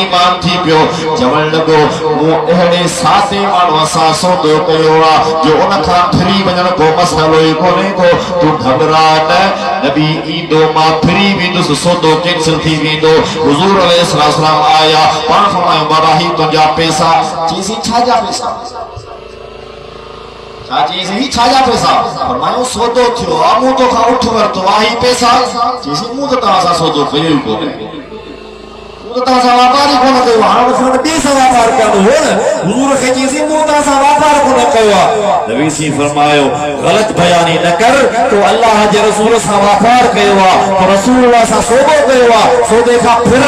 ईमान थी पियो चवण लगो वो अहड़े साते माण्हू असां सौदो कयो आहे जो उन खां फिरी वञण को मसलो ई कोन्हे को तू घबरा न नबी ईंदो मां फिरी वेंदुसि सौदो कैंसिल थी वेंदो हुजूर अलैहिस्सलाम आया पाण फरमायो बाबा ही तुंहिंजा पैसा चईसि छाजा पैसा चईसि छाजा पैसा फरमायो सौदो थियो आहे मूं तोखां उठ वरितो आहे ही पैसा चईसि मूं त तव्हां सां सौदो कयो ई कोन्हे व्यापारी को ॿिए सां वापार करणो हो न हुजूर खे चईसि मूं तव्हां सां वापार कोन कयो आहे नबी सी फरमायो ग़लत बयानी न कर तो अल्लाह जे रसूल सां वापार कयो आहे तो रसूल सां सौदो कयो आहे सौदे खां फिर न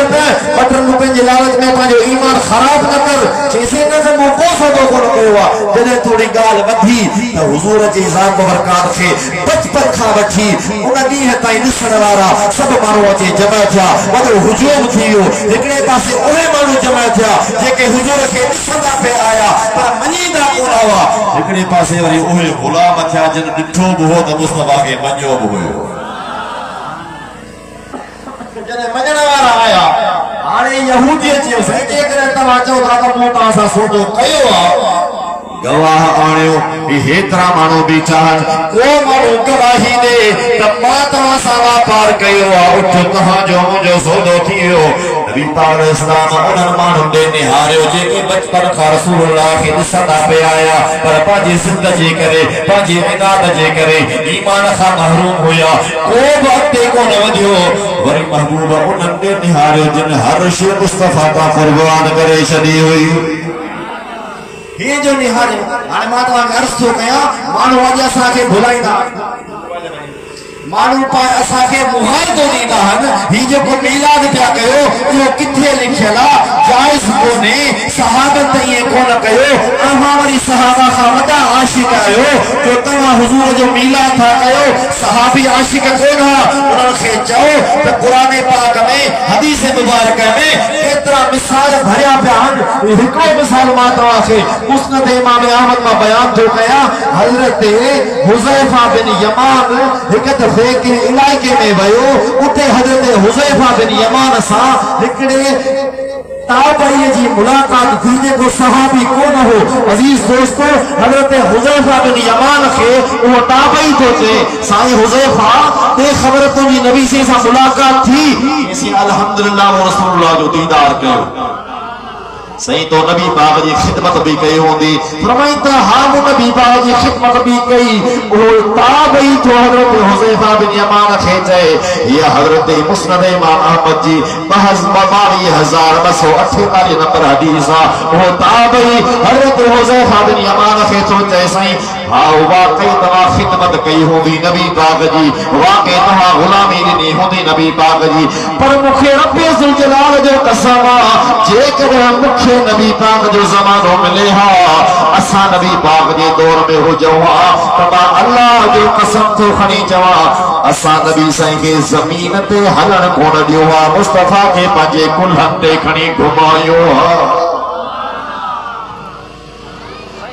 ॿ रुपयनि जे लालच में पंहिंजो ईमान ख़राब न कर चईसि न त मूं को सौदो कोन कयो आहे जॾहिं थोरी ॻाल्हि वधी त हुजूर जी ज़ात मुबारकात खे बचपन खां वठी उन ॾींहं ताईं ॾिसण वारा सभु माण्हू अची जमा थिया वॾो हुजूम थी वियो हिकिड़े पासे उहे माण्हू जमा थिया जेके हुजूर खे ॾिसंदा पिया आया पर मञींदा कोन हुआ हिकिड़े पासे वरी उहे ग़ुलाम थिया जिन ॾिठो बि हो त मुस्तफा खे मञियो बि हुयो जॾहिं मञण वारा आया हाणे यहूदी अची वियो साईं जेकॾहिं तव्हां चओ था त मूं तव्हां सां सौदो कयो आहे गवाह आणियो भी हेतिरा माण्हू बीठा आहिनि को माण्हू गवाही ॾे त मां तव्हां सां वापार कयो आहे उठ तव्हांजो मुंहिंजो सौदो थी वियो नबी पाक इस्लाम उन्हनि माण्हुनि ॾे निहारियो जेके बचपन खां रसूलुल्लाह खे ॾिसंदा पिया आया पर पंहिंजी ज़िद जे करे पंहिंजी इनाद जे करे ईमान खां महरूम हुया को बि अॻिते कोन वधियो वरी महबूब उन्हनि ॾे निहारियो जिन हर शइ मुस्तफा खां क़ुर्बान करे छॾी हुई हे जो निहारे हाणे मां तव्हांखे अर्ज़ थो कयां माण्हू अॼु असांखे भुलाईंदा माण्हू असांखे मुहाइदो ॾींदा आहिनि हीउ जेको मीलाद पिया कयो इहो किथे लिखियल आहे जाइज़ कोन्हे सहाबनि त ईअं कोन कयो तव्हां वरी सहाबा खां वॾा आशिक़ आहियो जो तव्हां हुज़ूर जो मीलाद था कयो सहाबी आशिक़ कोन हुआ उन्हनि खे चओ त क़ुरान पाक में हदीस मुबारक में केतिरा मिसाल भरिया पिया आहिनि हिकिड़ो मिसाल मां तव्हांखे मुस्नद इमाम अहमद मां बयान थो कयां हज़रत हुज़ैफा बिन यमान हिकु दफ़े के इलाके में वयो उते हज़रत हुज़ैफा बिन यमान सां हिकिड़े ताबई जी मुलाकात थी जेको सहाबी कोन हो अजीज दोस्तों हज़रत हुज़ैफा बिन यमान खे उहो ताबई थो चए साईं हुज़ैफा ते ख़बर तुंहिंजी नबी सां मुलाकात थी अल्हम्दुलिल्लाह रसूलुल्लाह जो दीदार कयो सही तो नबी पाक जी खिदमत भी कई होंदी फरमाई त हा मूं नबी पाक जी खिदमत भी कई ओ ताबई तो हज़रत हुज़ैफा बिन यमान खे चए ये हज़रत मुस्नद इमाम अहमद जी 22,248 नंबर हदीस आहे ओ ताबई हज़रत हुज़ैफा बिन यमान खे तो चए साईं हा वाकई तव्हां खिदमत कई होंदी नबी पाक जी वाकई तव्हां गुलामी ॾिनी होंदी नबी पाक जी पर मूंखे रब ज़ुल जलाल जो कसम जेकॾहिं मूंखे नबी पाक जो ज़मानो मिले हा असां नबी पाक जे दौर में हुजूं हा त मां अल्लाह जो कसम थो खणी चवां असां नबी साईं खे ज़मीन ते हलण कोन ॾियो हा मुस्तफा खे पंहिंजे कुल्हनि ते खणी घुमायो हा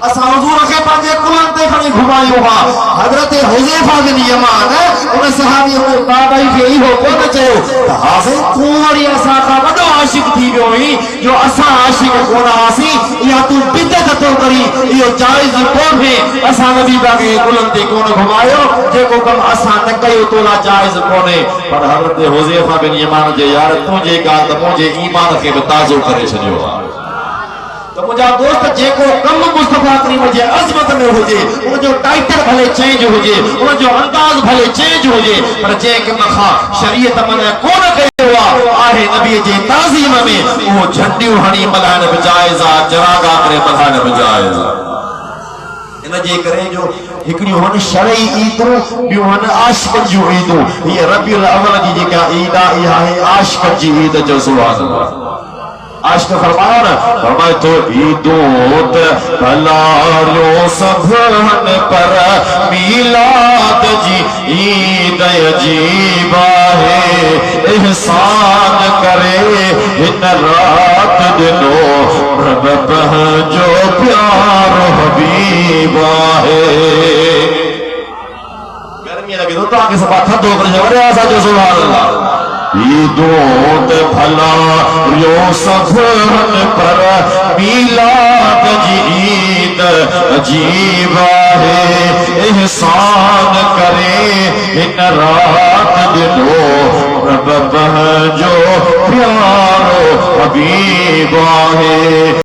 असां हुजूर खे पंहिंजे कुल्हनि ते खणी घुमायो हा हज़रत हुज़ैफा बिन यमान उन सहाबी ताबई खे इहो कोन चयो त हाज़िर तूं वरी असां खां वॾो आशिक़ थी वियो हुई जो असां आशिक़ कोन हुआसीं इहा तूं बिदअत थो करी इहो जाइज़ कोन्हे असां नबी पाक खे कुल्हनि ते कोन घुमायो जेको कमु असां न कयो तोला जाइज़ कोन्हे पर हज़रत हुज़ैफा बिन यमान जे यार तुंहिंजे ॻाल्हि त मुंहिंजे ईमान खे बि ताज़ो करे छॾियो आहे तो मुझा दोस्त जेको कम मुस्तफा करीम जे अज़मत में हुजे उन जो टाइटल भले चेंज हुजे उन जो अंदाज भले चेंज हुजे पर जे कम खां शरीयत मना कोन कयो आहे नबी जे ताज़ीम में वो झंडियूं हणी मल्हाइण बि जाइज़ आहे जरागा करे मल्हाइण बि जाइज़ आहे इन जे करे जो हिकिड़ियूं हन शरई ईदूं ॿियूं हन आशिक़नि जूं ईदूं हीअ रबीउल अव्वल जी जेका ईद आहे इहा आहे आशिक़नि जी ईद जो सुभान अल्लाह आशिक़ फरमायो न फरमाए तो ईदोत भलालो सभन पर मीलाद जी ईद अजीब है एहसान करे इन रात दिलो रब जो प्यार हबीब है गर्मी लगे तो आगे सब थधो करे वरे असा जो सुभान अल्लाह ईदों ते भला यो सफरन पर मिलाद जी ईद अजीब है एहसान करे इन रात दिलो रब जो प्यारो हबीब है।